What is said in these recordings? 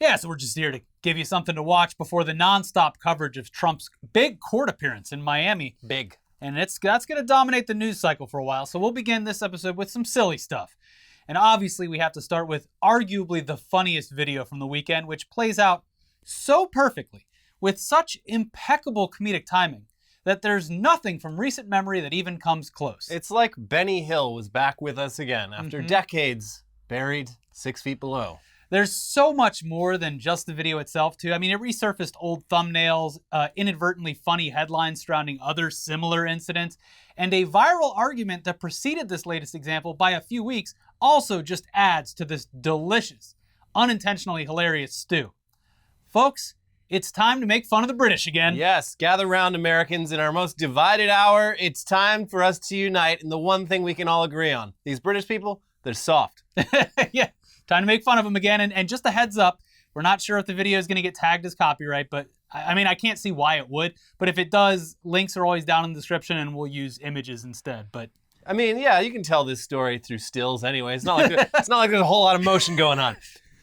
Yeah, so we're just here to give you something to watch before the nonstop coverage of Trump's big court appearance in Miami. Big. And that's going to dominate the news cycle for a while. So we'll begin this episode with some silly stuff. And obviously we have to start with arguably the funniest video from the weekend, which plays out so perfectly with such impeccable comedic timing that there's nothing from recent memory that even comes close. It's like Benny Hill was back with us again after decades buried 6 feet below. There's so much more than just the video itself, too. I mean, it resurfaced old thumbnails, inadvertently funny headlines surrounding other similar incidents, and a viral argument that preceded this latest example by a few weeks also just adds to this delicious, unintentionally hilarious stew. Folks, it's time to make fun of the British again. Yes, gather round, Americans. In our most divided hour, it's time for us to unite in the one thing we can all agree on. These British people, they're soft. Yeah. Time to make fun of them again. And just a heads up, we're not sure if the video is going to get tagged as copyright, but I mean, I can't see why it would. But if it does, links are always down in the description and we'll use images instead. But I mean, yeah, you can tell this story through stills anyway. It's not like there's a whole lot of motion going on.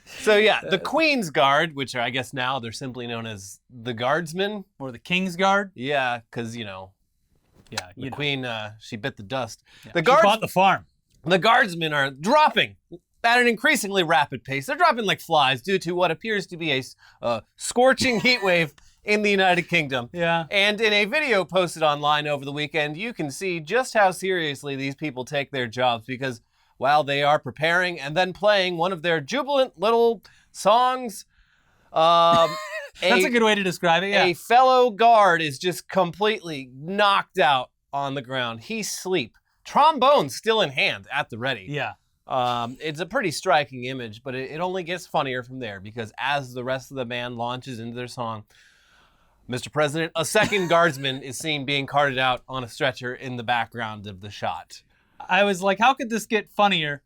So yeah, the Queen's Guard, which are, I guess now they're simply known as the Guardsmen. Or the King's Guard. Yeah, because, the Queen, she bit the dust. Yeah, The she bought the farm. The Guardsmen are dropping at an increasingly rapid pace. They're dropping like flies due to what appears to be a scorching heat wave in the United Kingdom. Yeah. And in a video posted online over the weekend, you can see just how seriously these people take their jobs, because while they are preparing and then playing one of their jubilant little songs, that's a good way to describe it, yeah. A fellow guard is just completely knocked out on the ground. He's asleep. Trombone still in hand at the ready. Yeah. It's a pretty striking image, but it only gets funnier from there, because as the rest of the band launches into their song, Mr. President, a second guardsman is seen being carted out on a stretcher in the background of the shot. I was like, how could this get funnier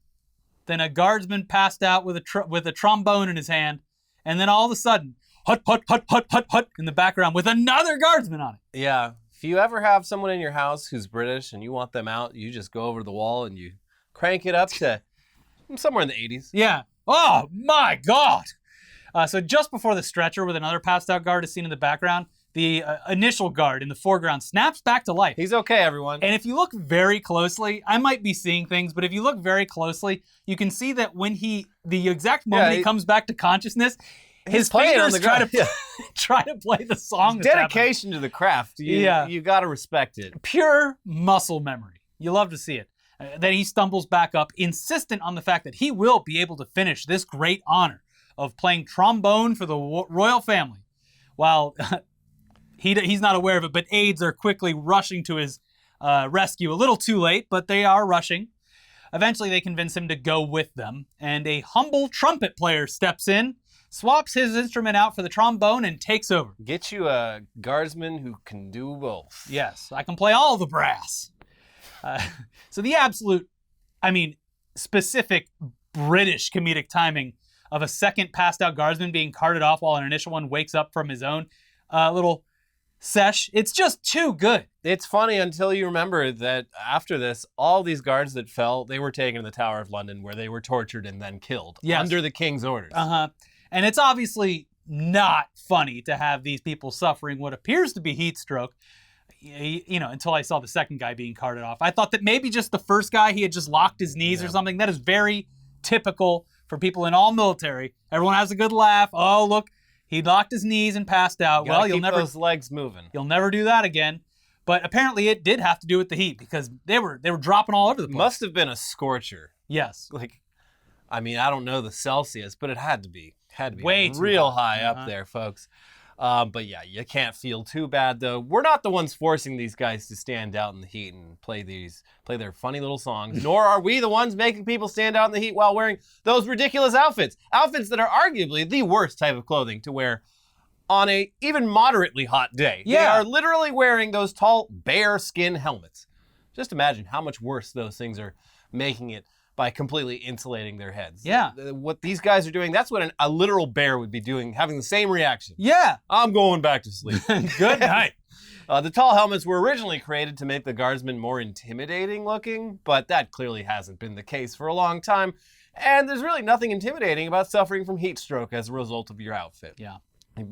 than a guardsman passed out with a trombone in his hand, and then all of a sudden, hut, hut, hut, hut, hut, hut, in the background with another guardsman on it. Yeah. If you ever have someone in your house who's British and you want them out, you just go over to the wall and you crank it up to somewhere in the 80s. Yeah. Oh, my God. So just before the stretcher with another passed out guard is seen in the background, the initial guard in the foreground snaps back to life. He's okay, everyone. And if you look very closely, I might be seeing things, but if you look very closely, you can see that when the exact moment he comes back to consciousness, his fingers try to play the song. Dedication to the craft. You got to respect it. Pure muscle memory. You love to see it. Then he stumbles back up, insistent on the fact that he will be able to finish this great honor of playing trombone for the royal family. While he's not aware of it, but aides are quickly rushing to his rescue. A little too late, but they are rushing. Eventually, they convince him to go with them, and a humble trumpet player steps in, swaps his instrument out for the trombone, and takes over. Get you a guardsman who can do both. Yes, I can play all the brass. So the absolute, specific British comedic timing of a second passed out guardsman being carted off while an initial one wakes up from his own little sesh. It's just too good. It's funny until you remember that after this, all these guards that fell, they were taken to the Tower of London, where they were tortured and then killed under the king's orders. And it's obviously not funny to have these people suffering what appears to be heat stroke, until I saw the second guy being carted off. I thought that maybe just the first guy, he had just locked his knees or something. That is very typical for people in all military. Everyone has a good laugh. Oh, look, he locked his knees and passed out. Well, you'll never those legs moving. You'll never do that again. But apparently it did have to do with the heat, because they were dropping all over the place. Must have been a scorcher. Yes. I don't know the Celsius, but it had to be. Way real high up there, folks. But yeah, you can't feel too bad, though. We're not the ones forcing these guys to stand out in the heat and play their funny little songs, nor are we the ones making people stand out in the heat while wearing those ridiculous outfits that are arguably the worst type of clothing to wear on a even moderately hot day. Yeah. They are literally wearing those tall bear skin helmets. Just imagine how much worse those things are making it by completely insulating their heads. Yeah. What these guys are doing, that's what a literal bear would be doing, having the same reaction. Yeah. I'm going back to sleep. Good night. The tall helmets were originally created to make the guardsmen more intimidating looking, but that clearly hasn't been the case for a long time. And there's really nothing intimidating about suffering from heat stroke as a result of your outfit. Yeah.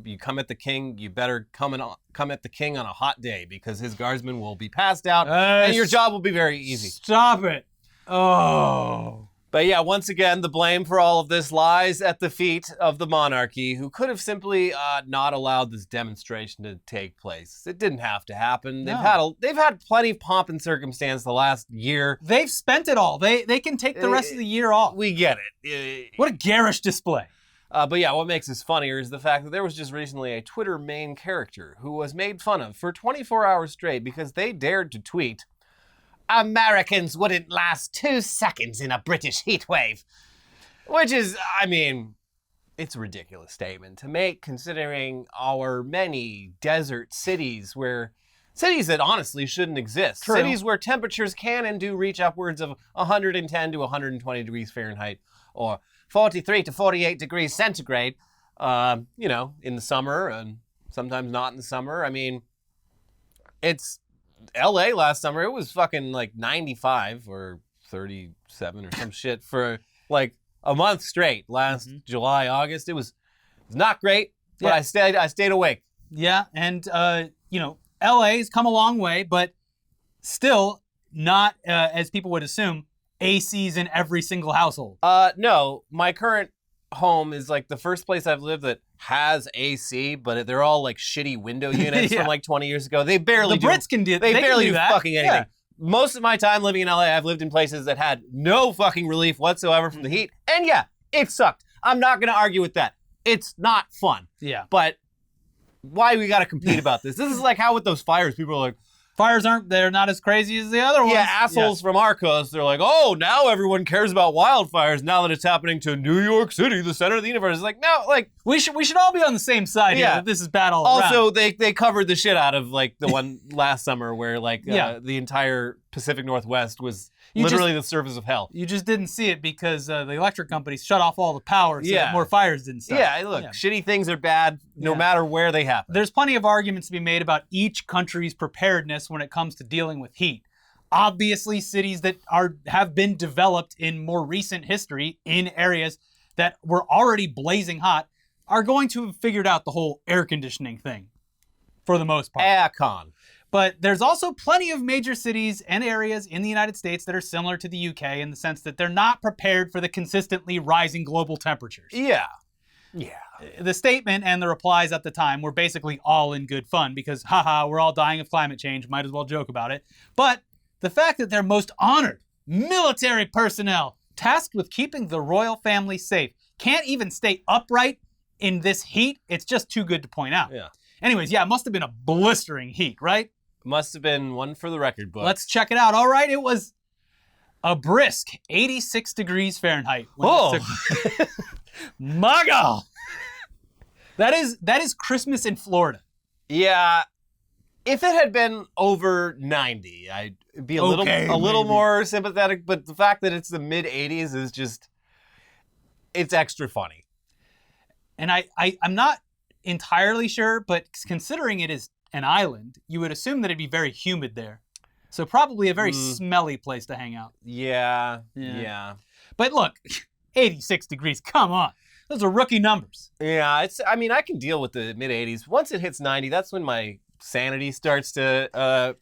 You come at the king, you better come at the king on a hot day because his guardsmen will be passed out and your job will be very easy. Stop it. Oh. But yeah, once again, the blame for all of this lies at the feet of the monarchy, who could have simply not allowed this demonstration to take place. It didn't have to happen. No. They've had plenty of pomp and circumstance the last year. They've spent it all. They can take the rest of the year off. We get it. What a garish display. But yeah, what makes this funnier is the fact that there was just recently a Twitter main character who was made fun of for 24 hours straight because they dared to tweet, "Americans wouldn't last 2 seconds in a British heatwave." Which is, I mean, it's a ridiculous statement to make considering our many desert cities that honestly shouldn't exist. True. Cities where temperatures can and do reach upwards of 110 to 120 degrees Fahrenheit or 43 to 48 degrees centigrade, in the summer and sometimes not in the summer. I mean, it's LA last summer. It was fucking like 95 or 37 or some shit for like a month straight last July, August. It was not great, but Yeah. I stayed awake. Yeah, and LA's come a long way, but still not, as people would assume, ACs in every single household. No, my current home is like the first place I've lived that has AC, but they're all like shitty window units Yeah. from like 20 years ago. They barely The Brits can do. They barely can do that. fucking anything. Yeah. Most of my time living in LA, I've lived in places that had no fucking relief whatsoever from the heat. And yeah, it sucked. I'm not going to argue with that. It's not fun. Yeah. But why we got to compete about this? This is like how with those fires, people are like, Fires they're not as crazy as the other ones. yeah, assholes from our coast, they're like, oh, now everyone cares about wildfires now that it's happening to New York City, the center of the universe. It's like, no, like, We should all be on the same side here. Yeah. That this is bad all also, around. they covered the shit out of like the one last summer where like the entire Pacific Northwest was literally the surface of hell. You just didn't see it because the electric companies shut off all the power so that more fires didn't start. Yeah, look, shitty things are bad no matter where they happen. There's plenty of arguments to be made about each country's preparedness when it comes to dealing with heat. Obviously, cities that have been developed in more recent history in areas that were already blazing hot are going to have figured out the whole air conditioning thing for the most part. Aircon. But there's also plenty of major cities and areas in the United States that are similar to the UK in the sense that they're not prepared for the consistently rising global temperatures. Yeah. Yeah. The statement and the replies at the time were basically all in good fun because, haha, we're all dying of climate change, might as well joke about it. But the fact that their most honored military personnel tasked with keeping the royal family safe can't even stay upright in this heat, it's just too good to point out. Yeah. Anyways, yeah, it must have been a blistering heat, right? Must have been one for the record book. Let's check it out. All right, it was a brisk 86 degrees Fahrenheit. My God. That is Christmas in Florida. Yeah. If it had been over 90, I'd be a little more sympathetic, but the fact that it's the mid 80s is just, it's extra funny. And I'm not entirely sure, but considering it is an island, you would assume that it'd be very humid there. So probably a very smelly place to hang out. Yeah. But look, 86 degrees, come on. Those are rookie numbers. Yeah, I can deal with the mid 80s. Once it hits 90, that's when my sanity starts to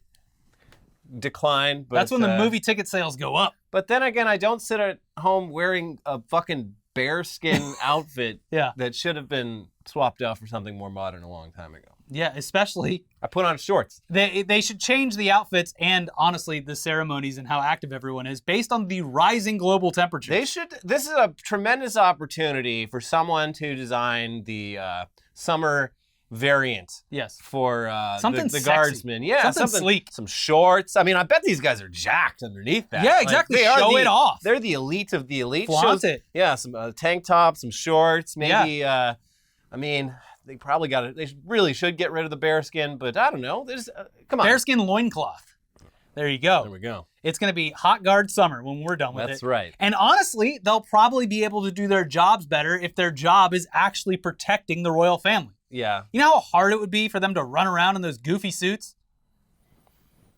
decline. But, that's when the movie ticket sales go up. But then again, I don't sit at home wearing a fucking bearskin outfit that should have been swapped out for something more modern a long time ago. Yeah, especially I put on shorts. They should change the outfits and honestly the ceremonies and how active everyone is based on the rising global temperatures. They should. This is a tremendous opportunity for someone to design the summer variant. Yes. For something the sexy. guardsmen. Yeah, something sleek. Some shorts. I mean, I bet these guys are jacked underneath that. Yeah, exactly. Like, Show it off. They're the elite of the elite. Flaunt it. Yeah, some tank tops, some shorts, maybe. I mean, they probably got it. They really should get rid of the bearskin, but I don't know. There's come on. Bearskin loincloth. There you go. There we go. It's going to be hot guard summer when we're done with it. That's right. And honestly, they'll probably be able to do their jobs better if their job is actually protecting the royal family. Yeah. You know how hard it would be for them to run around in those goofy suits?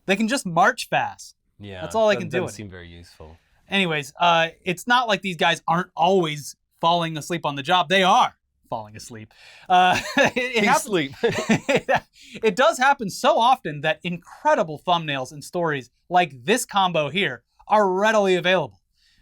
They can just march fast. Yeah. That's all they can do. Doesn't seem very useful. Anyways, it's not like these guys aren't always falling asleep on the job. They are falling asleep. It happens. Sleep. It does happen so often that incredible thumbnails and stories like this combo here are readily available.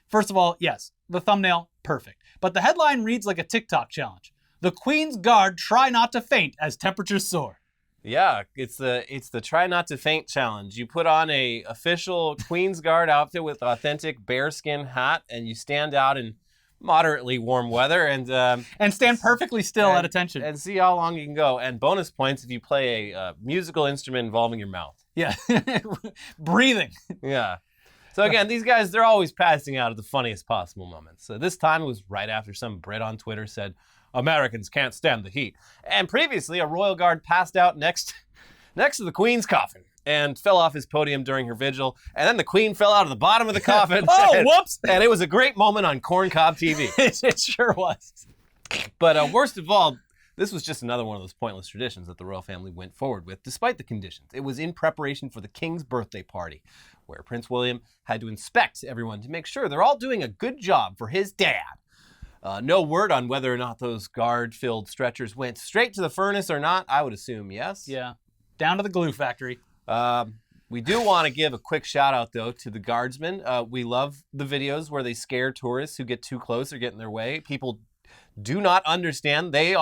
First of all, yes, the thumbnail, perfect. But the headline reads like a TikTok challenge. The Queen's Guard try not to faint as temperatures soar. Yeah, it's the try not to faint challenge. You put on a official Queen's Guard outfit with authentic bearskin hat, and you stand out in moderately warm weather and stand perfectly still at attention and see how long you can go. And bonus points if you play a musical instrument involving your mouth. Yeah, breathing. Yeah. So again, these guys, they're always passing out at the funniest possible moments. So this time it was right after some Brit on Twitter said, Americans can't stand the heat. And previously, a royal guard passed out next to the Queen's coffin and fell off his podium during her vigil. And then the Queen fell out of the bottom of the coffin. Whoops! And it was a great moment on Corncob TV. It sure was. But worst of all, this was just another one of those pointless traditions that the royal family went forward with, despite the conditions. It was in preparation for the King's birthday party, where Prince William had to inspect everyone to make sure they're all doing a good job for his dad. No word on whether or not those guard-filled stretchers went straight to the furnace or not. I would assume yes. Yeah, down to the glue factory. We do want to give a quick shout out, though, to the guardsmen. We love the videos where they scare tourists who get too close or get in their way. People do not understand. They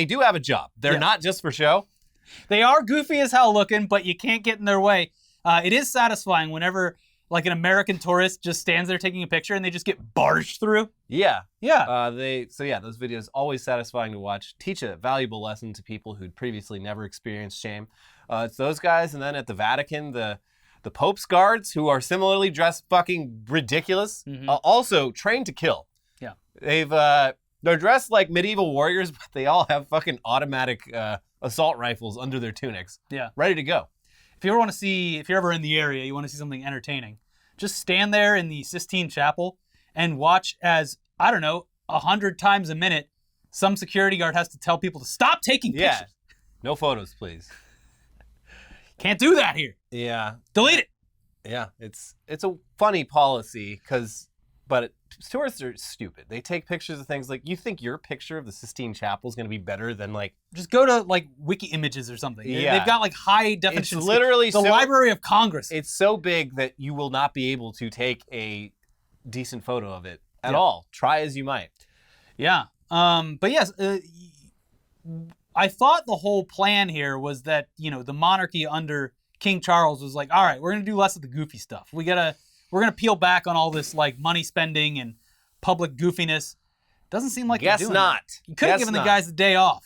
do have a job. They're not just for show. They are goofy as hell looking, but you can't get in their way. It is satisfying whenever like an American tourist just stands there taking a picture and they just get barged through. Yeah. Yeah. Those videos always satisfying to watch. Teach a valuable lesson to people who'd previously never experienced shame. It's those guys, and then at the Vatican, the Pope's guards, who are similarly dressed fucking ridiculous, also trained to kill. Yeah. They're dressed like medieval warriors, but they all have fucking automatic assault rifles under their tunics. Yeah. Ready to go. If you're ever in the area, you want to see something entertaining, just stand there in the Sistine Chapel and watch as, 100 times a minute, some security guard has to tell people to stop taking pictures. Yeah. No photos, please. Can't do that here. Yeah. Delete it. Yeah. It's a funny policy but tourists are stupid. They take pictures of things like, you think your picture of the Sistine Chapel is going to be better than like... Just go to like Wiki Images or something. Yeah. They've got like high definition. It's literally the Library of Congress. It's so big that you will not be able to take a decent photo of it at all. Try as you might. Yeah. But yes, I thought the whole plan here was that, the monarchy under King Charles was like, all right, we're going to do less of the goofy stuff. We're going to peel back on all this like money spending and public goofiness. Doesn't seem like Guess they're doing not. That. You could have given the guys the day off.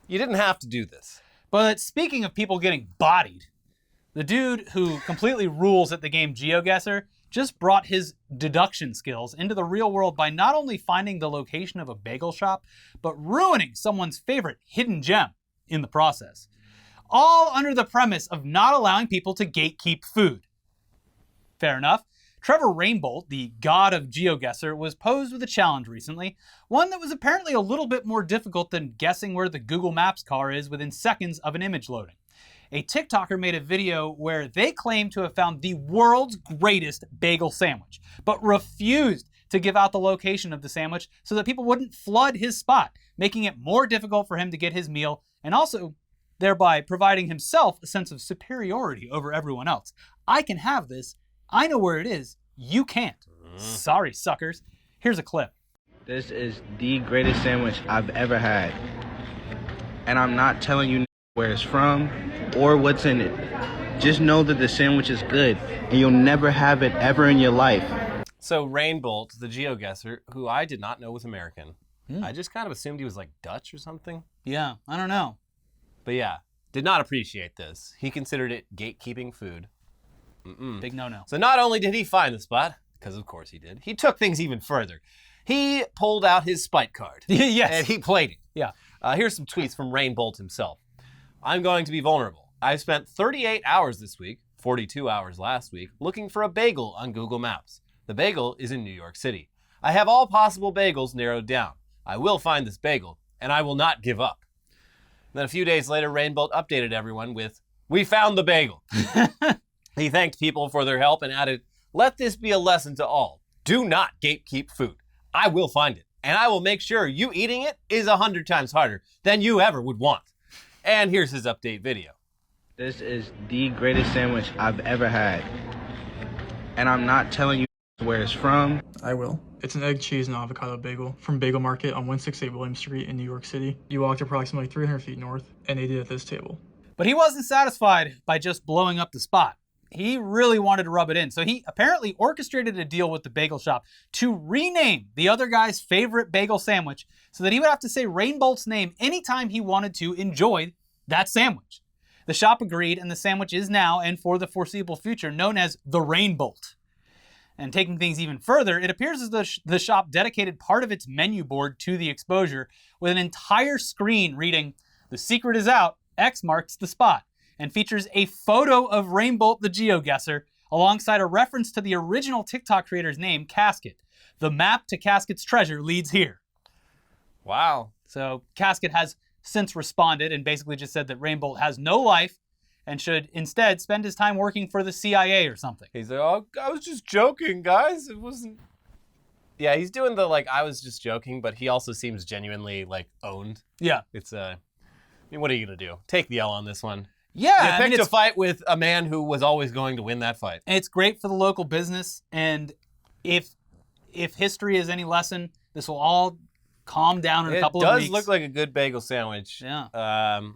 You didn't have to do this. But speaking of people getting bodied, the dude who completely rules at the game GeoGuessr just brought his deduction skills into the real world by not only finding the location of a bagel shop, but ruining someone's favorite hidden gem in the process. All under the premise of not allowing people to gatekeep food. Fair enough. Trevor Rainbolt, the god of GeoGuessr, was posed with a challenge recently, one that was apparently a little bit more difficult than guessing where the Google Maps car is within seconds of an image loading. A TikToker made a video where they claimed to have found the world's greatest bagel sandwich, but refused to give out the location of the sandwich so that people wouldn't flood his spot, making it more difficult for him to get his meal, and also thereby providing himself a sense of superiority over everyone else. I can have this. I know where it is. You can't. Sorry, suckers. Here's a clip. This is the greatest sandwich I've ever had. And I'm not telling you where it's from or what's in it. Just know that the sandwich is good and you'll never have it ever in your life. So Rainbolt, the GeoGuessr, who I did not know was American. I just kind of assumed he was like Dutch or something. Yeah, I don't know. But yeah, did not appreciate this. He considered it gatekeeping food. Big no-no. So not only did he find the spot, because of course he did, he took things even further. He pulled out his spite card. Yes. And he played it. Yeah. Here's some tweets from Rainbolt himself. I'm going to be vulnerable. I've spent 38 hours this week, 42 hours last week, looking for a bagel on Google Maps. The bagel is in New York City. I have all possible bagels narrowed down. I will find this bagel, and I will not give up. Then a few days later, Rainbolt updated everyone with, "We found the bagel." He thanked people for their help and added, Let this be a lesson to all. Do not gatekeep food. I will find it, and I will make sure you eating it is 100 times harder than you ever would want. And here's his update video. This is the greatest sandwich I've ever had. And I'm not telling you where it's from. I will. It's an egg, cheese, and avocado bagel from Bagel Market on 168 William Street in New York City. You walked approximately 300 feet north and ate it at this table. But he wasn't satisfied by just blowing up the spot. He really wanted to rub it in. So he apparently orchestrated a deal with the bagel shop to rename the other guy's favorite bagel sandwich so that he would have to say Rainbolt's name anytime he wanted to enjoy that sandwich. The shop agreed, and the sandwich is now, and for the foreseeable future, known as the Rainbolt. And taking things even further, it appears as though the shop dedicated part of its menu board to the exposure with an entire screen reading, "The secret is out, X marks the spot," and features a photo of Rainbolt the GeoGuessr alongside a reference to the original TikTok creator's name, Casket. The map to Casket's treasure leads here. Wow. So Casket has since responded and basically just said that Rainbolt has no life and should instead spend his time working for the CIA or something. He's like, oh, I was just joking, guys. It wasn't... Yeah, he's doing the, like, I was just joking, but he also seems genuinely, like, owned. Yeah. It's, I mean, what are you going to do? Take the L on this one. Yeah. You picked a fight with a man who was always going to win that fight. It's great for the local business, and if history is any lesson, this will all calm down in a couple of weeks. It does look like a good bagel sandwich. Yeah.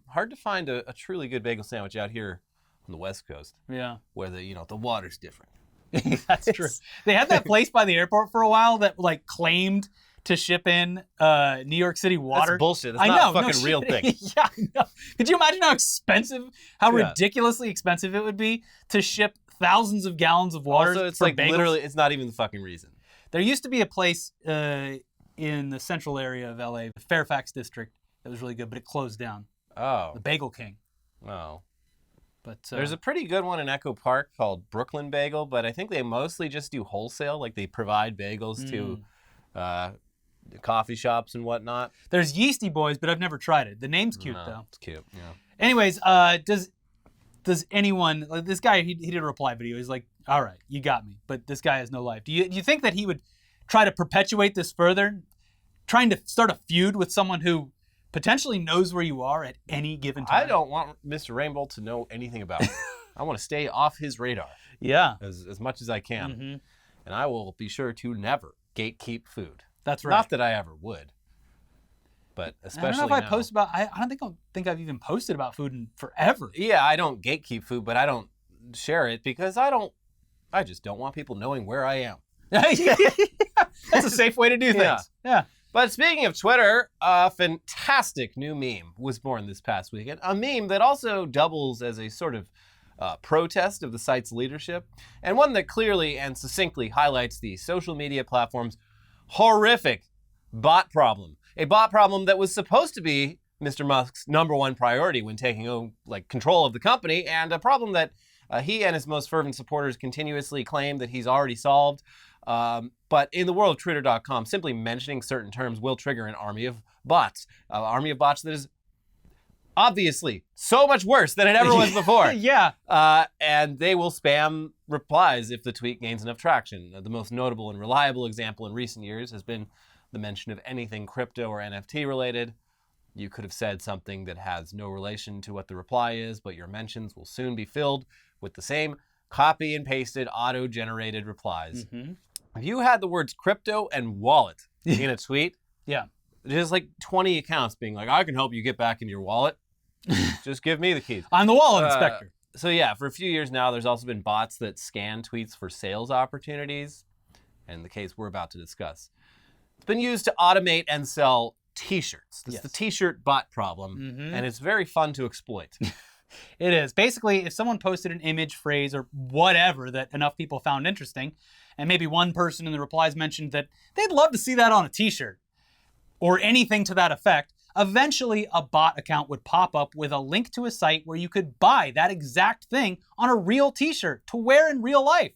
Hard to find a truly good bagel sandwich out here on the West Coast. Yeah. Where the water's different. That's true. They had that place by the airport for a while that like claimed to ship in New York City water. That's bullshit. It's not a fucking real thing. Yeah, I know. Could you imagine how ridiculously expensive it would be to ship thousands of gallons of water? Also, it's for like bagels? literally, it's not even the fucking reason. There used to be a place in the central area of LA, the Fairfax district, that was really good, but it closed down. Oh. The Bagel King. Oh. But there's a pretty good one in Echo Park called Brooklyn Bagel, but I think they mostly just do wholesale. Like they provide bagels to coffee shops and whatnot. There's Yeasty Boys, but I've never tried it. The name's cute though. It's cute. Yeah. Anyways, does anyone, like this guy? He did a reply video. He's like, "All right, you got me, but this guy has no life." Do you think that he would try to perpetuate this further, trying to start a feud with someone who potentially knows where you are at any given time? I don't want Mr. Rainbolt to know anything about it. I want to stay off his radar. Yeah. As much as I can. Mm-hmm. And I will be sure to never gatekeep food. That's right. Not that I ever would. But especially I don't know if now. I post about, I don't think I've even posted about food in forever. Yeah, I don't gatekeep food, but I don't share it because I just don't want people knowing where I am. That's a safe way to do things. Yeah. But speaking of Twitter, a fantastic new meme was born this past weekend. A meme that also doubles as a sort of protest of the site's leadership, and one that clearly and succinctly highlights the social media platform's horrific bot problem. A bot problem that was supposed to be Mr. Musk's number one priority when taking control of the company, and a problem that he and his most fervent supporters continuously claim that he's already solved. But in the world of Twitter.com, simply mentioning certain terms will trigger an army of bots. An army of bots that is obviously so much worse than it ever was before. Yeah. And they will spam replies if the tweet gains enough traction. The most notable and reliable example in recent years has been the mention of anything crypto or NFT related. You could have said something that has no relation to what the reply is, but your mentions will soon be filled with the same copy and pasted auto-generated replies. Mm-hmm. If you had the words crypto and wallet in a tweet, yeah, there's like 20 accounts being like, I can help you get back into your wallet. Just give me the keys. I'm the wallet inspector. So yeah, for a few years now, there's also been bots that scan tweets for sales opportunities, and the case we're about to discuss. It's been used to automate and sell t-shirts. It's the t-shirt bot problem, and it's very fun to exploit. It is. Basically, if someone posted an image, phrase, or whatever that enough people found interesting, and maybe one person in the replies mentioned that they'd love to see that on a t-shirt, or anything to that effect, eventually a bot account would pop up with a link to a site where you could buy that exact thing on a real t-shirt to wear in real life.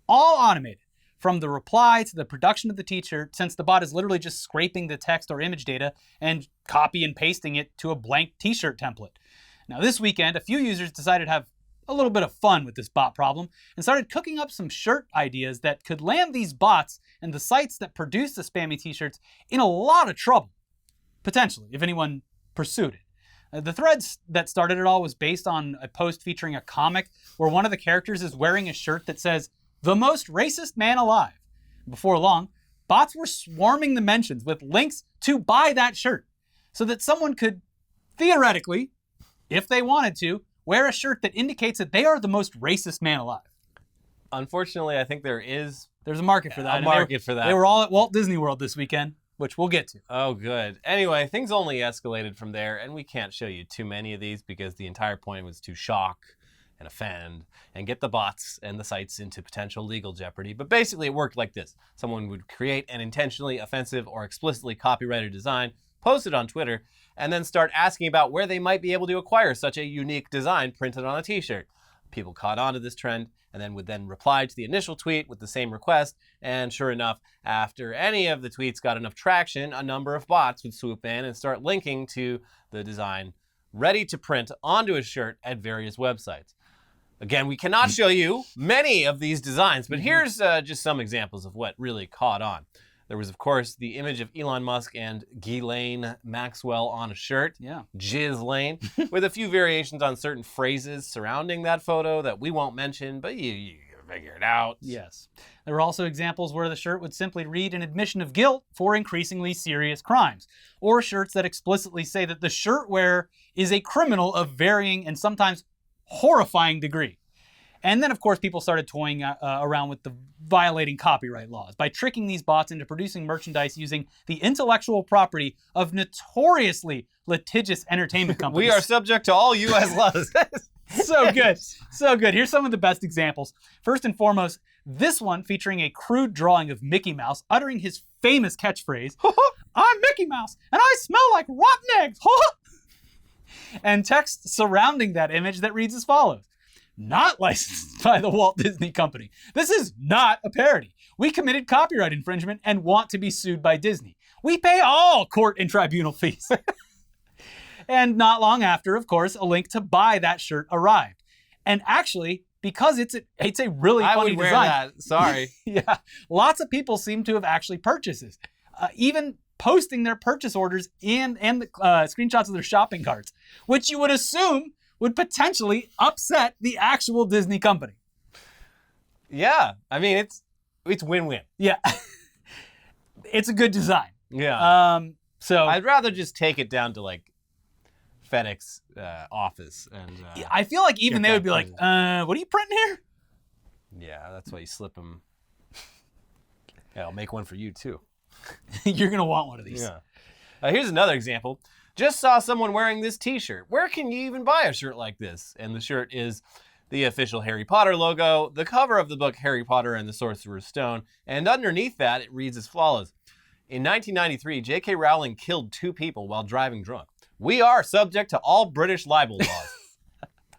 All automated. From the reply to the production of the t-shirt, since the bot is literally just scraping the text or image data and copy and pasting it to a blank t-shirt template. Now this weekend, a few users decided to have a little bit of fun with this bot problem and started cooking up some shirt ideas that could land these bots and the sites that produce the spammy t-shirts in a lot of trouble, potentially, if anyone pursued it. The thread that started it all was based on a post featuring a comic where one of the characters is wearing a shirt that says, "The most racist man alive." Before long, bots were swarming the mentions with links to buy that shirt so that someone could, theoretically, if they wanted to, wear a shirt that indicates that they are the most racist man alive. Unfortunately, I think there's a market for that. that. They were all at Walt Disney World this weekend, which we'll get to. Oh, good. Anyway, things only escalated from there, and we can't show you too many of these because the entire point was to shock and offend and get the bots and the sites into potential legal jeopardy. But basically, it worked like this. Someone would create an intentionally offensive or explicitly copyrighted design, post it on Twitter, and then start asking about where they might be able to acquire such a unique design printed on a t-shirt. People caught on to this trend and then would reply to the initial tweet with the same request. And sure enough, after any of the tweets got enough traction, a number of bots would swoop in and start linking to the design ready to print onto a shirt at various websites. Again, we cannot show you many of these designs, but here's just some examples of what really caught on. There was, of course, the image of Elon Musk and Ghislaine Maxwell on a shirt, Ghislaine, with a few variations on certain phrases surrounding that photo that we won't mention, but you figure it out. Yes. There were also examples where the shirt would simply read an admission of guilt for increasingly serious crimes, or shirts that explicitly say that the shirt wearer is a criminal of varying and sometimes horrifying degree. And then, of course, people started toying around with the violating copyright laws by tricking these bots into producing merchandise using the intellectual property of notoriously litigious entertainment companies. We are subject to all U.S. laws. So good. So good. Here's some of the best examples. First and foremost, this one featuring a crude drawing of Mickey Mouse uttering his famous catchphrase, "I'm Mickey Mouse, and I smell like rotten eggs." And text surrounding that image that reads as follows: "Not licensed by the Walt Disney Company. This is not a parody. We committed copyright infringement and want to be sued by Disney. We pay all court and tribunal fees." And not long after, of course, a link to buy that shirt arrived. And actually, because it's a really funny design. I would wear that. Sorry. Yeah, lots of people seem to have actually purchased this, even posting their purchase orders and the screenshots of their shopping carts, which you would assume would potentially upset the actual Disney company. Yeah, I mean, it's win-win. Yeah. It's a good design. Yeah. So I'd rather just take it down to like FedEx office and I feel like even they would be like, what are you printing here? Yeah, that's why you slip them. Yeah, I'll make one for you too. You're gonna want one of these. Yeah. Here's another example. Just saw someone wearing this t-shirt. Where can you even buy a shirt like this? And the shirt is the official Harry Potter logo, the cover of the book Harry Potter and the Sorcerer's Stone, and underneath that it reads as follows: "In 1993, J.K. Rowling killed 2 people while driving drunk. We are subject to all British libel laws."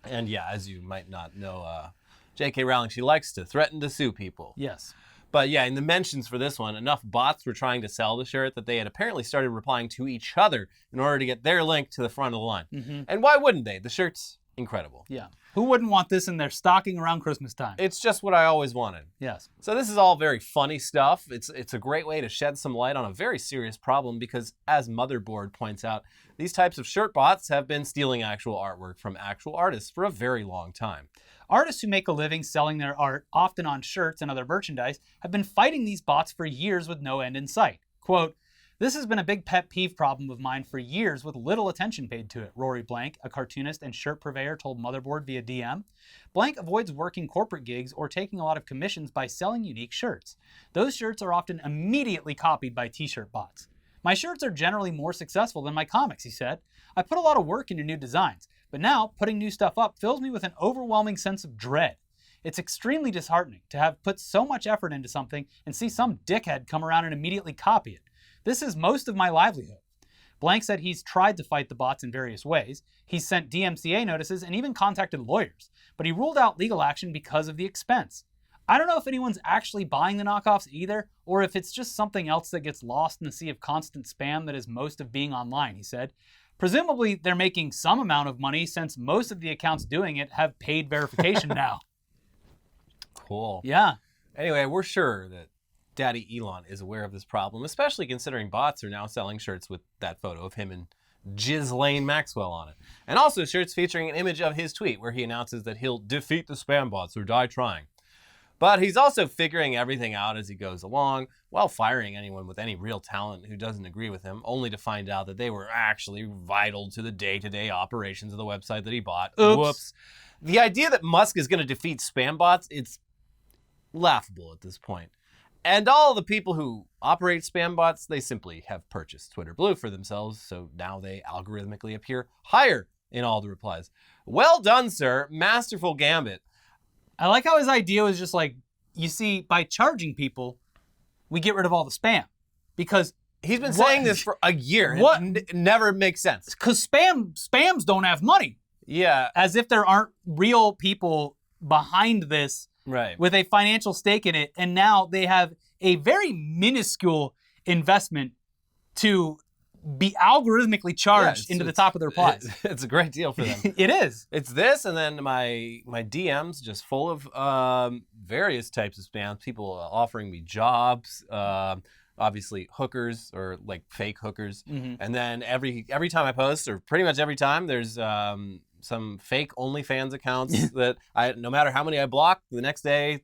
And yeah, as you might not know, J.K. Rowling, she likes to threaten to sue people. Yes. But yeah, in the mentions for this one, enough bots were trying to sell the shirt that they had apparently started replying to each other in order to get their link to the front of the line. Mm-hmm. And why wouldn't they? The shirt's incredible. Yeah. Who wouldn't want this in their stocking around Christmas time? It's just what I always wanted. Yes. So this is all very funny stuff. It's a great way to shed some light on a very serious problem because, as Motherboard points out, these types of shirt bots have been stealing actual artwork from actual artists for a very long time. Artists who make a living selling their art, often on shirts and other merchandise, have been fighting these bots for years with no end in sight. Quote, "This has been a big pet peeve problem of mine for years with little attention paid to it," Rory Blank, a cartoonist and shirt purveyor, told Motherboard via DM. Blank avoids working corporate gigs or taking a lot of commissions by selling unique shirts. Those shirts are often immediately copied by t-shirt bots. "My shirts are generally more successful than my comics," he said. "I put a lot of work into new designs, but now putting new stuff up fills me with an overwhelming sense of dread. It's extremely disheartening to have put so much effort into something and see some dickhead come around and immediately copy it. This is most of my livelihood." Blank said he's tried to fight the bots in various ways. He's sent DMCA notices and even contacted lawyers, but he ruled out legal action because of the expense. "I don't know if anyone's actually buying the knockoffs either, or if it's just something else that gets lost in the sea of constant spam that is most of being online," he said. Presumably, they're making some amount of money since most of the accounts doing it have paid verification now. Cool. Yeah. Anyway, we're sure that Daddy Elon is aware of this problem, especially considering bots are now selling shirts with that photo of him and Ghislaine Maxwell on it. And also shirts featuring an image of his tweet where he announces that he'll defeat the spam bots or die trying. But he's also figuring everything out as he goes along, while firing anyone with any real talent who doesn't agree with him, only to find out that they were actually vital to the day-to-day operations of the website that he bought. Oops. Whoops. The idea that Musk is going to defeat spam bots, it's laughable at this point. And all the people who operate spam bots, they simply have purchased Twitter Blue for themselves, so now they algorithmically appear higher in all the replies. Well done, sir. Masterful gambit. I like how his idea was just like, you see, by charging people, we get rid of all the spam. Because he's been saying this for a year. What? It never makes sense. Because spams don't have money. Yeah. As if there aren't real people behind this Right. with a financial stake in it. And now they have a very minuscule investment to be algorithmically charged into the top of their replies. It's a great deal for them. It is. It's this, and then my DMs just full of various types of spams. People offering me jobs, obviously hookers or like fake hookers, and then every time I post, or pretty much every time, there's some fake OnlyFans accounts that no matter how many I block, the next day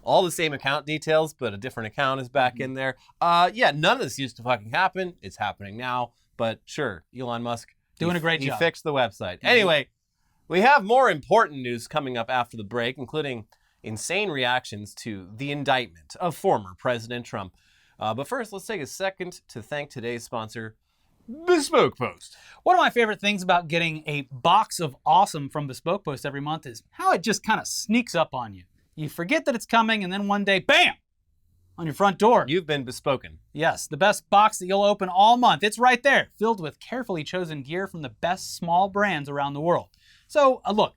all the same account details, but a different account is back in there. Yeah, none of this used to fucking happen. It's happening now. But sure, Elon Musk doing a great job. He fixed the website. Anyway, we have more important news coming up after the break, including insane reactions to the indictment of former President Trump. But first, let's take a second to thank today's sponsor, Bespoke Post. One of my favorite things about getting a box of awesome from Bespoke Post every month is how it just kind of sneaks up on you. You forget that it's coming, and then one day, bam, on your front door. You've been bespoken. Yes, the best box that you'll open all month. It's right there, filled with carefully chosen gear from the best small brands around the world. So, look,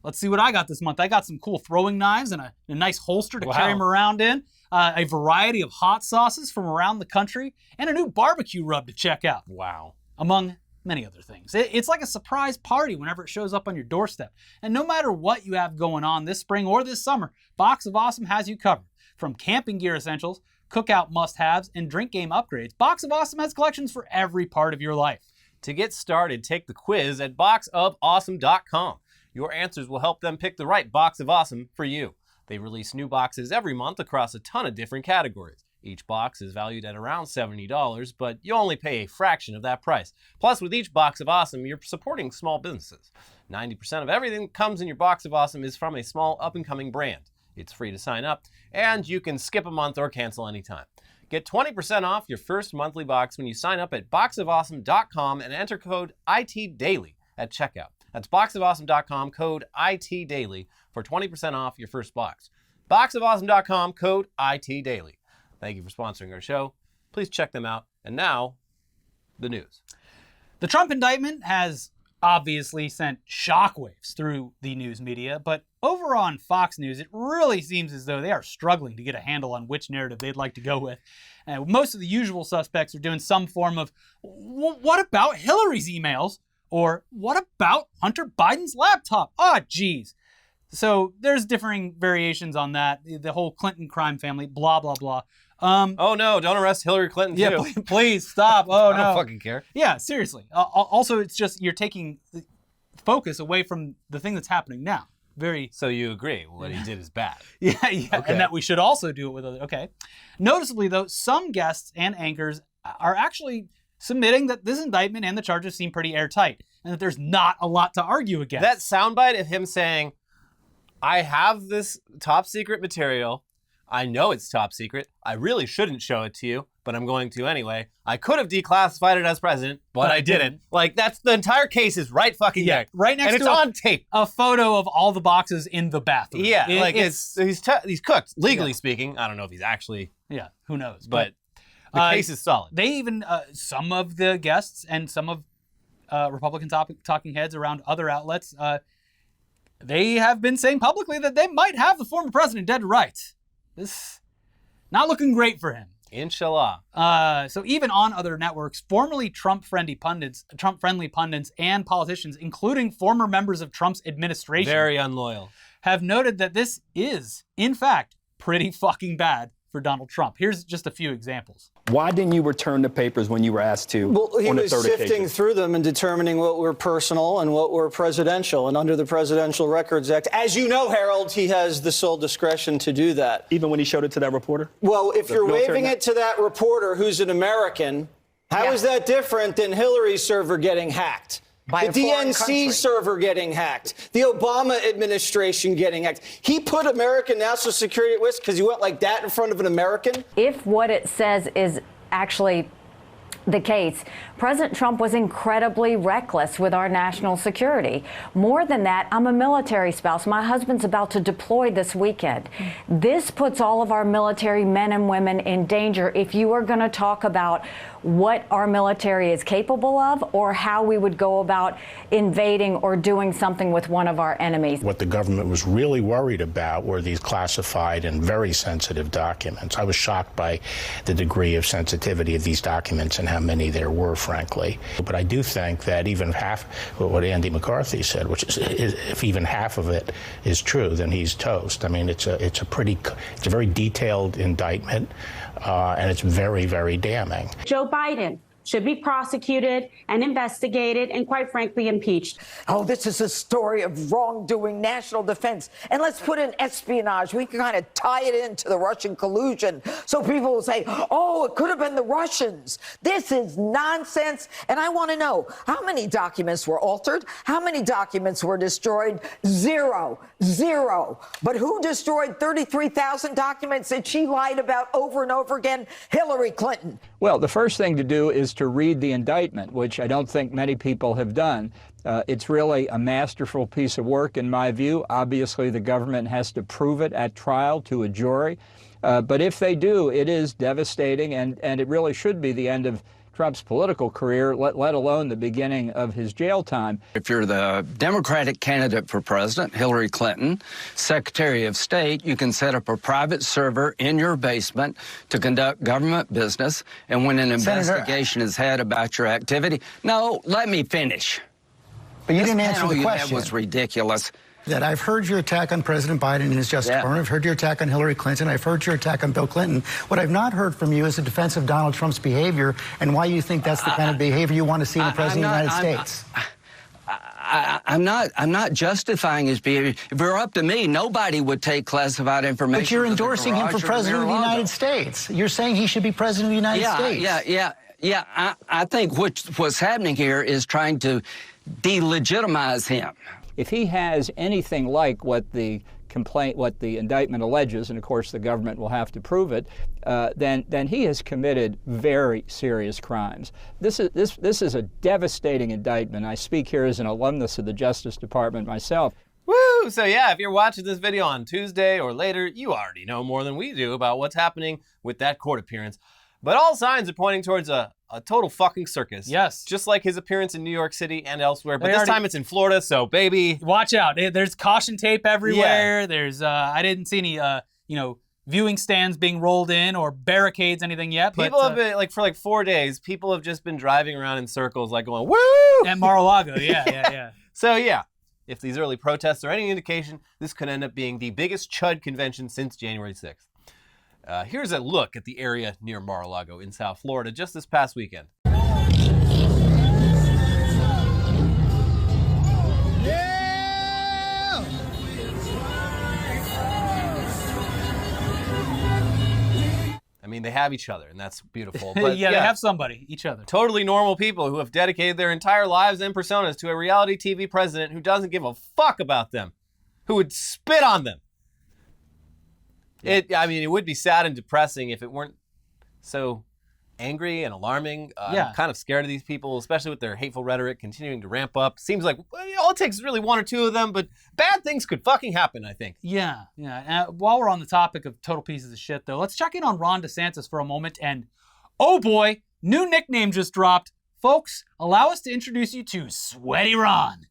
let's see what I got this month. I got some cool throwing knives and a nice holster to carry them around in, a variety of hot sauces from around the country, and a new barbecue rub to check out. Wow. Among many other things. It's like a surprise party whenever it shows up on your doorstep. And no matter what you have going on this spring or this summer, Box of Awesome has you covered. From camping gear essentials, cookout must-haves, and drink game upgrades, Box of Awesome has collections for every part of your life. To get started, take the quiz at boxofawesome.com. Your answers will help them pick the right Box of Awesome for you. They release new boxes every month across a ton of different categories. Each box is valued at around $70, but you only pay a fraction of that price. Plus, with each Box of Awesome, you're supporting small businesses. 90% of everything that comes in your Box of Awesome is from a small up-and-coming brand. It's free to sign up, and you can skip a month or cancel anytime. Get 20% off your first monthly box when you sign up at boxofawesome.com and enter code ITDaily at checkout. That's boxofawesome.com, code ITDaily for 20% off your first box. Boxofawesome.com, code ITDaily. Thank you for sponsoring our show. Please check them out. And now, the news. The Trump indictment has obviously sent shockwaves through the news media, but over on Fox News, it really seems as though they are struggling to get a handle on which narrative they'd like to go with. Most of the usual suspects are doing some form of, what about Hillary's emails? Or what about Hunter Biden's laptop? Oh, geez. So there's differing variations on that. The whole Clinton crime family, blah, blah, blah. Oh no, don't arrest Hillary Clinton too. Yeah, please stop. Oh, no. I don't fucking care. Yeah, seriously. Also, it's just you're taking the focus away from the thing that's happening now. So you agree what he did is bad. Yeah, Okay. And that we should also do it with other. Okay. Noticeably, though, some guests and anchors are actually submitting that this indictment and the charges seem pretty airtight, and that there's not a lot to argue against. That soundbite of him saying, I have this top secret material. I know it's top secret. I really shouldn't show it to you, but I'm going to anyway. I could have declassified it as president, but I didn't. Like, that's the entire case is right fucking there. Right next and to it's on tape. A photo of all the boxes in the bathroom. Yeah, he's cooked, legally speaking. I don't know if he's actually. Yeah, who knows? But the case is solid. They even, some of the guests and some of Republican talking heads around other outlets, they have been saying publicly that they might have the former president dead to rights. This not looking great for him. Inshallah. So even on other networks, formerly Trump-friendly pundits, and politicians, including former members of Trump's administration, Very unloyal, have noted that this is, in fact, pretty fucking bad for Donald Trump. Here's just a few examples. Why didn't you return the papers when you were asked to? Well, he on the was third sifting occasion? through them and determining what were personal and what were presidential. And under the Presidential Records Act, as you know, Harold, he has the sole discretion to do that. Even when he showed it to that reporter? Well, if you're military waving guy? it to that reporter who's an American, how is that different than Hillary's server getting hacked? By The a foreign country. DNC server getting hacked, the Obama administration getting hacked. He put American national security at risk because he went like that in front of an American? If what it says is actually the case, President Trump was incredibly reckless with our national security. More than that, I'm a military spouse. My husband's about to deploy this weekend. This puts all of our military men and women in danger if you are going to talk about what our military is capable of or how we would go about invading or doing something with one of our enemies. What the government was really worried about were these classified and very sensitive documents. I was shocked by the degree of sensitivity of these documents and how many there were, frankly. But I do think that even half what Andy McCarthy said, which is if even half of it is true, then he's toast. I mean, it's a very detailed indictment, and it's very, very damning. Joe Biden should be prosecuted and investigated and, quite frankly, impeached. Oh, this is a story of wrongdoing, national defense. And let's put in espionage. We can kind of tie it into the Russian collusion so people will say, oh, it could have been the Russians. This is nonsense. And I want to know, how many documents were altered? How many documents were destroyed? Zero. But who destroyed 33,000 documents that she lied about over and over again? Hillary Clinton. Well, the first thing to do is to read the indictment, which I don't think many people have done. It's really a masterful piece of work, in my view. Obviously, the government has to prove it at trial to a jury. But if they do, it is devastating, and it really should be the end of Trump's political career, let alone the beginning of his jail time. If you're the Democratic candidate for president, Hillary Clinton, Secretary of State, you can set up a private server in your basement to conduct government business, and when an investigation is had about your activity... No, let me finish. But you didn't answer the question. That was ridiculous. That I've heard your attack on President Biden and his Justice Department. I've heard your attack on Hillary Clinton. I've heard your attack on Bill Clinton. What I've not heard from you is a defense of Donald Trump's behavior and why you think that's the kind of behavior you want to see in the President of the United States. I'm not justifying his behavior. If it were up to me, nobody would take classified information. But you're endorsing him for President of the United States. You're saying he should be President of the United States. Yeah. I think what's happening here is trying to delegitimize him. If he has anything like what the indictment alleges, and of course the government will have to prove it, then he has committed very serious crimes. This is a devastating indictment. I speak here as an alumnus of the Justice Department myself. Woo! So yeah, if you're watching this video on Tuesday or later, you already know more than we do about what's happening with that court appearance. But all signs are pointing towards a total fucking circus. Yes. Just like his appearance in New York City and elsewhere. But this time it's in Florida, so baby. Watch out. There's caution tape everywhere. Yeah. There's, I didn't see any, viewing stands being rolled in or barricades, anything yet. People have been, for 4 days, people have just been driving around in circles, going, woo! At Mar-a-Lago, yeah. So yeah, if these early protests are any indication, this could end up being the biggest Chud convention since January 6th. Here's a look at the area near Mar-a-Lago in South Florida just this past weekend. I mean, they have each other, and that's beautiful. But yeah, they have somebody, each other. Totally normal people who have dedicated their entire lives and personas to a reality TV president who doesn't give a fuck about them, who would spit on them. It would be sad and depressing if it weren't so angry and alarming. I'm kind of scared of these people, especially with their hateful rhetoric continuing to ramp up. Seems like all it takes is really one or two of them, but bad things could fucking happen, I think. Yeah. While we're on the topic of total pieces of shit, though, let's check in on Ron DeSantis for a moment. And, oh boy, new nickname just dropped. Folks, allow us to introduce you to Sweaty Ron.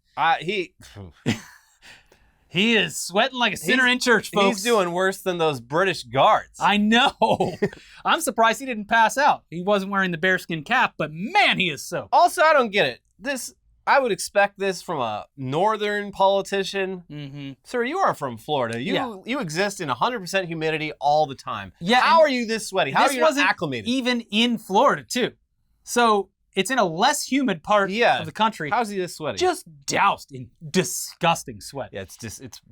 He is sweating like a sinner in church, folks. He's doing worse than those British guards. I know. I'm surprised he didn't pass out. He wasn't wearing the bearskin cap, but man, he is soaked. Also, I don't get it. I would expect this from a northern politician. Mm-hmm. Sir, you are from Florida. You exist in 100% humidity all the time. Yeah. How are you this sweaty? How are you not acclimated? Even in Florida, too. So it's in a less humid part of the country. How's he this sweaty? Just doused in disgusting sweat. Yeah,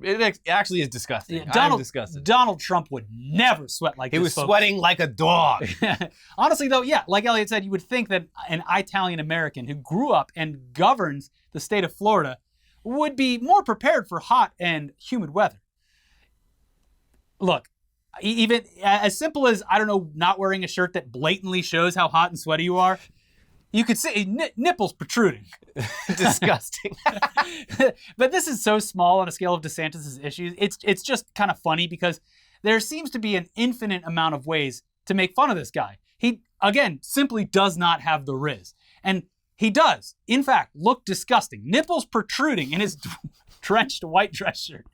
it actually is disgusting. Yeah, I'm disgusted. Donald Trump would never sweat like this. He was folks. sweating like a dog. Honestly, though, yeah, like Elliot said, you would think that an Italian American who grew up and governs the state of Florida would be more prepared for hot and humid weather. Look, even as simple as, I don't know, not wearing a shirt that blatantly shows how hot and sweaty you are, you could see nipples protruding. Disgusting. But this is so small on a scale of DeSantis' issues. It's just kind of funny because there seems to be an infinite amount of ways to make fun of this guy. He, again, simply does not have the riz. And he does, in fact, look disgusting. Nipples protruding in his drenched white dress shirt.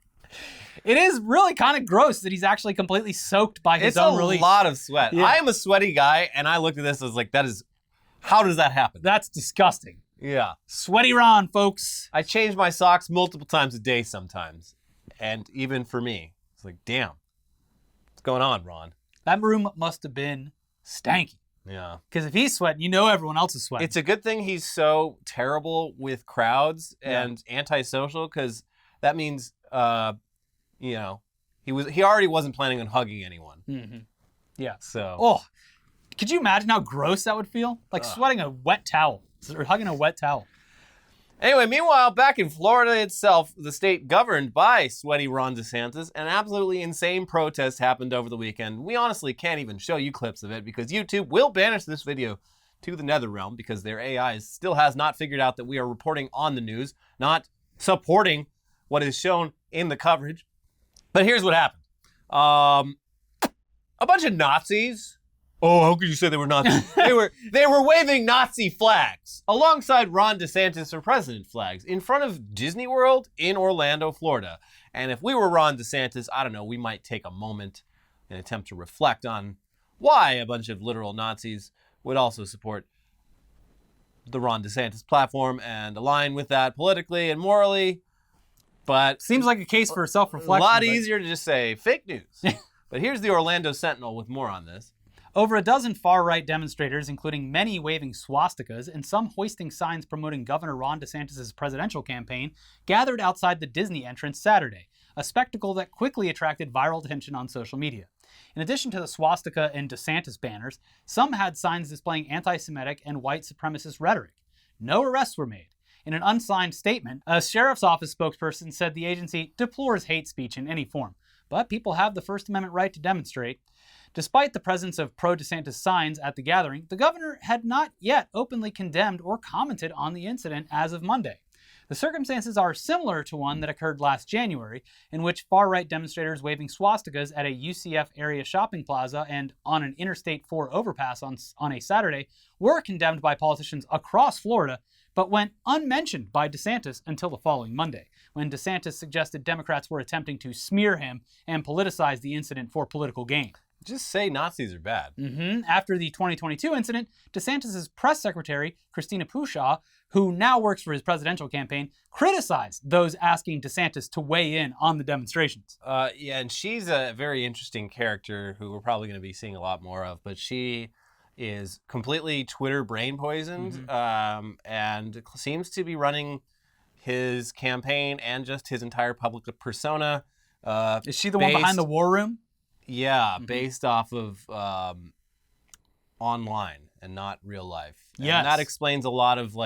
It is really kind of gross that he's actually completely soaked by his own release. It's a lot of sweat. Yeah. I am a sweaty guy, and I looked at this and was like, how does that happen? That's disgusting. Yeah. Sweaty Ron, folks. I change my socks multiple times a day sometimes. And even for me, it's like, damn, what's going on, Ron? That room must have been stanky. Yeah. Because if he's sweating, you know everyone else is sweating. It's a good thing he's so terrible with crowds and antisocial, because that means, he already wasn't planning on hugging anyone. Mm-hmm. Yeah. So. Oh, could you imagine how gross that would feel? Like sweating a wet towel or hugging a wet towel. Anyway, meanwhile, back in Florida itself, the state governed by sweaty Ron DeSantis, an absolutely insane protest happened over the weekend. We honestly can't even show you clips of it because YouTube will banish this video to the nether realm because their AI still has not figured out that we are reporting on the news, not supporting what is shown in the coverage. But here's what happened. A bunch of Nazis. Oh, how could you say they were Nazis? they were waving Nazi flags alongside Ron DeSantis for president flags in front of Disney World in Orlando, Florida. And if we were Ron DeSantis, I don't know, we might take a moment and attempt to reflect on why a bunch of literal Nazis would also support the Ron DeSantis platform and align with that politically and morally. But seems like a case for self-reflection. A lot easier to just say fake news. But here's the Orlando Sentinel with more on this. Over a dozen far-right demonstrators, including many waving swastikas and some hoisting signs promoting Governor Ron DeSantis' presidential campaign, gathered outside the Disney entrance Saturday, a spectacle that quickly attracted viral attention on social media. In addition to the swastika and DeSantis banners, some had signs displaying anti-Semitic and white supremacist rhetoric. No arrests were made. In an unsigned statement, a sheriff's office spokesperson said the agency deplores hate speech in any form, but people have the First Amendment right to demonstrate. Despite the presence of pro-DeSantis signs at the gathering, the governor had not yet openly condemned or commented on the incident as of Monday. The circumstances are similar to one that occurred last January, in which far-right demonstrators waving swastikas at a UCF area shopping plaza and on an Interstate 4 overpass on a Saturday were condemned by politicians across Florida, but went unmentioned by DeSantis until the following Monday, when DeSantis suggested Democrats were attempting to smear him and politicize the incident for political gain. Just say Nazis are bad. After the 2022 incident, DeSantis' press secretary, Christina Pushaw, who now works for his presidential campaign, criticized those asking DeSantis to weigh in on the demonstrations. And she's a very interesting character who we're probably going to be seeing a lot more of, but she is completely Twitter brain poisoned and seems to be running his campaign and just his entire public persona. Is she the one behind the war room? Yeah, based off of online and not real life. Yes. And that explains a lot of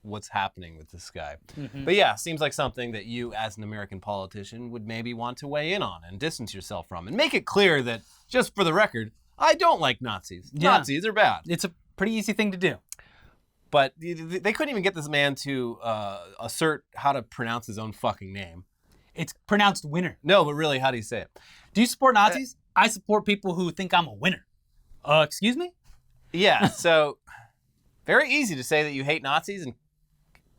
what's happening with this guy. But yeah, seems like something that you as an American politician would maybe want to weigh in on and distance yourself from and make it clear that, just for the record, I don't like Nazis. Yeah. Nazis are bad. It's a pretty easy thing to do. But they couldn't even get this man to assert how to pronounce his own fucking name. It's pronounced winner. No, but really, how do you say it? Do you support Nazis? I support people who think I'm a winner. Excuse me? Yeah, so very easy to say that you hate Nazis and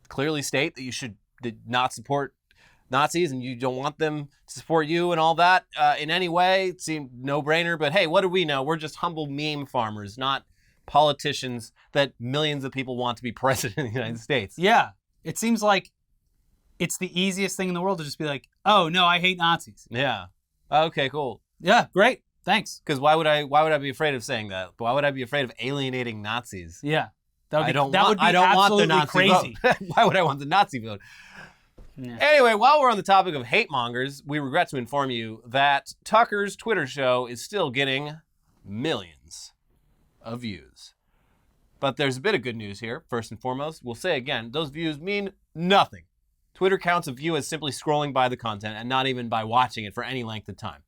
clearly state that you should not support Nazis and you don't want them to support you and all that in any way, it seemed no-brainer. But hey, what do we know? We're just humble meme farmers, not politicians that millions of people want to be president of the United States. Yeah. It seems like it's the easiest thing in the world to just be like, oh, no, I hate Nazis. Yeah. Okay, cool. Yeah, great. Thanks. Because why would I be afraid of saying that? Why would I be afraid of alienating Nazis? Yeah. That would be, I don't want the Nazi crazy. vote. Why would I want the Nazi vote? Yeah. Anyway, while we're on the topic of hate mongers, we regret to inform you that Tucker's Twitter show is still getting millions of views. But there's a bit of good news here. First and foremost, we'll say again, those views mean nothing. Twitter counts a view as simply scrolling by the content and not even by watching it for any length of time.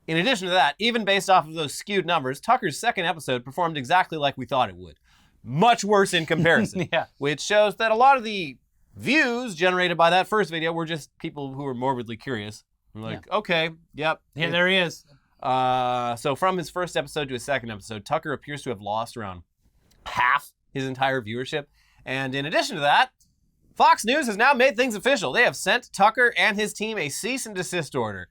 In addition to that, even based off of those skewed numbers, Tucker's second episode performed exactly like we thought it would. Much worse in comparison. Yeah. Which shows that a lot of the views generated by that first video were just people who were morbidly curious. Like, okay, yep. Yeah, there he is. So from his first episode to his second episode, Tucker appears to have lost around half his entire viewership. And in addition to that, Fox News has now made things official. They have sent Tucker and his team a cease and desist order.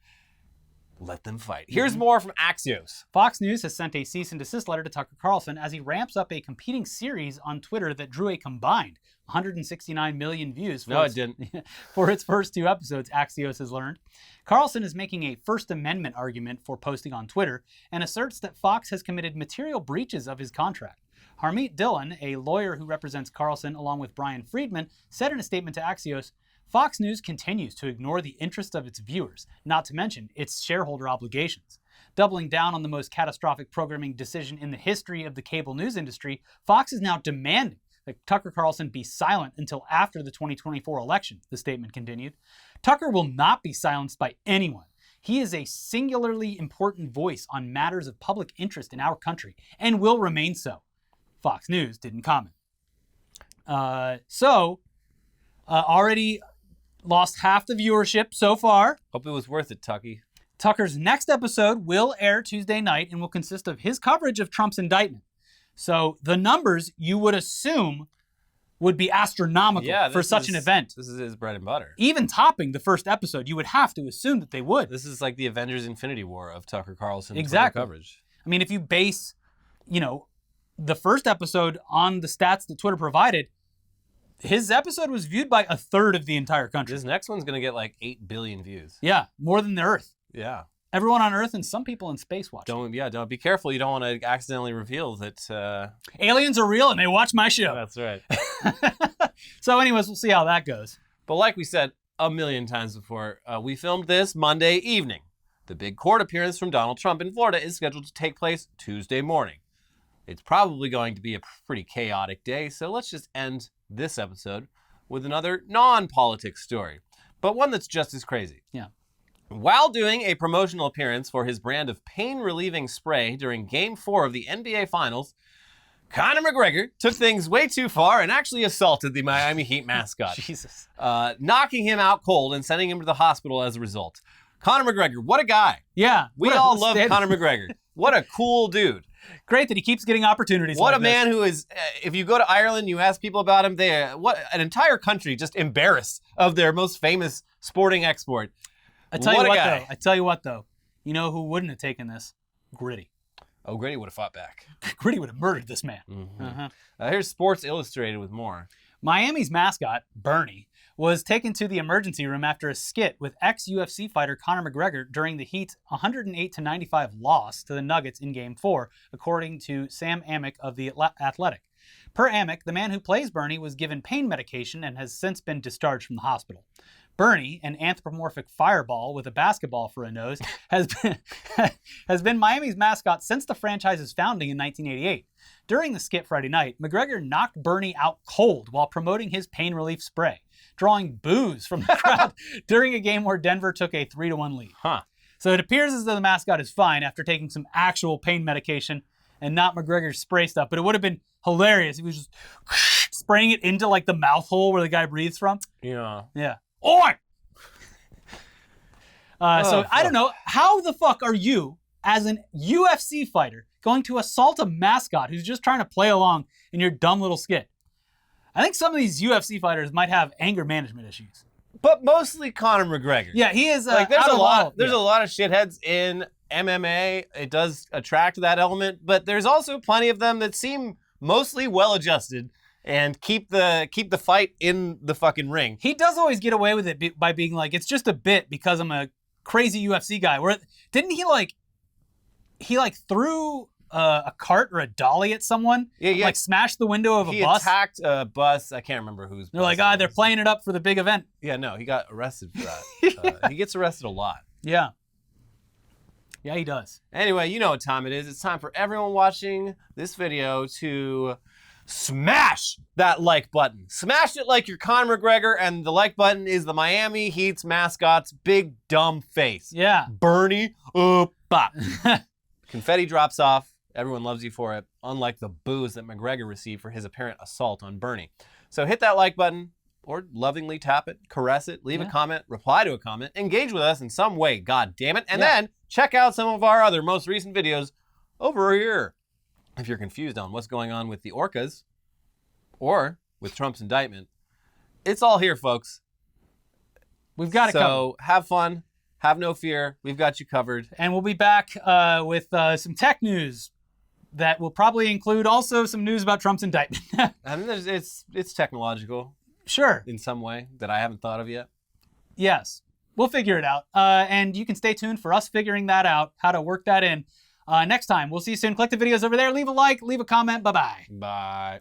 Let them fight. Here's more from Axios. Fox News has sent a cease and desist letter to Tucker Carlson as he ramps up a competing series on Twitter that drew a combined 169 million views for its first two episodes, Axios has learned. Carlson is making a First Amendment argument for posting on Twitter and asserts that Fox has committed material breaches of his contract. Harmeet Dillon, a lawyer who represents Carlson along with Brian Friedman, said in a statement to Axios, Fox News continues to ignore the interests of its viewers, not to mention its shareholder obligations. Doubling down on the most catastrophic programming decision in the history of the cable news industry, Fox is now demanding that Tucker Carlson be silent until after the 2024 election, the statement continued. Tucker will not be silenced by anyone. He is a singularly important voice on matters of public interest in our country and will remain so. Fox News didn't comment. Already lost half the viewership so far. Hope it was worth it, Tucky. Tucker's next episode will air Tuesday night and will consist of his coverage of Trump's indictment. So the numbers you would assume would be astronomical for such an event. This is his bread and butter. Even topping the first episode, you would have to assume that they would. This is like the Avengers Infinity War of Tucker Carlson coverage. I mean, if you base, the first episode on the stats that Twitter provided, his episode was viewed by a third of the entire country. This next one's going to get like 8 billion views. Yeah, more than the Earth. Yeah. Everyone on Earth and some people in space watch. Don't be careful. You don't want to accidentally reveal that aliens are real and they watch my show. That's right. So anyways, we'll see how that goes. But like we said a million times before, we filmed this Monday evening. The big court appearance from Donald Trump in Florida is scheduled to take place Tuesday morning. It's probably going to be a pretty chaotic day, so let's just end this episode with another non-politics story, but one that's just as crazy. Yeah. While doing a promotional appearance for his brand of pain-relieving spray during Game 4 of the NBA Finals, Conor McGregor took things way too far and actually assaulted the Miami Heat mascot. Jesus. Knocking him out cold and sending him to the hospital as a result. Conor McGregor, what a guy. Yeah. We all love Conor McGregor. What a cool dude. Great that he keeps getting opportunities. What like a man who is, if you go to Ireland, you ask people about him, an entire country just embarrassed of their most famous sporting export. I tell you what though, you know who wouldn't have taken this? Gritty. Oh, Gritty would have fought back. Gritty would have murdered this man. Mm-hmm. Here's Sports Illustrated with more. Miami's mascot, Bernie, was taken to the emergency room after a skit with ex-UFC fighter Conor McGregor during the Heat's 108-95 loss to the Nuggets in Game 4, according to Sam Amick of The Athletic. Per Amick, the man who plays Bernie was given pain medication and has since been discharged from the hospital. Bernie, an anthropomorphic fireball with a basketball for a nose, has been Miami's mascot since the franchise's founding in 1988. During the skit Friday night, McGregor knocked Bernie out cold while promoting his pain relief spray, drawing boos from the crowd during a game where Denver took a 3-1 lead. So it appears as though the mascot is fine after taking some actual pain medication and not McGregor's spray stuff, but it would have been hilarious if he was just spraying it into like the mouth hole where the guy breathes from. Yeah. Yeah. Oi! I don't know, how the fuck are you, as an UFC fighter, going to assault a mascot who's just trying to play along in your dumb little skit? I think some of these UFC fighters might have anger management issues. But mostly Conor McGregor. Yeah, he is. Like there's out a of lot. all- There's yeah. a lot of shitheads in MMA. It does attract that element, but there's also plenty of them that seem mostly well-adjusted and keep the fight in the fucking ring. He does always get away with it by being like, it's just a bit because I'm a crazy UFC guy. Where didn't he threw a cart or a dolly at someone? Yeah. Like smashed the window of a He bus. attacked a bus. I can't remember whose. They're like, they're playing it up for the big event. Yeah, no, he got arrested for that. He gets arrested a lot. Yeah. Yeah, he does. Anyway, you know what time it is. It's time for everyone watching this video to smash that like button. Smash it like you're Conor McGregor, and the like button is the Miami Heat's mascot's big dumb face. Yeah. Bernie, bop. Confetti drops off. Everyone loves you for it, unlike the boos that McGregor received for his apparent assault on Bernie. So hit that like button, or lovingly tap it, caress it, leave a comment, reply to a comment, engage with us in some way, god damn it, and then check out some of our other most recent videos over here. If you're confused on what's going on with the orcas or with Trump's indictment, it's all here, folks. We've got it covered. So have fun, have no fear, we've got you covered. And we'll be back with some tech news that will probably include also some news about Trump's indictment. I mean, it's technological. Sure. In some way that I haven't thought of yet. Yes. We'll figure it out. And you can stay tuned for us figuring that out, how to work that in next time. We'll see you soon. Click the videos over there. Leave a like, leave a comment. Bye-bye. Bye.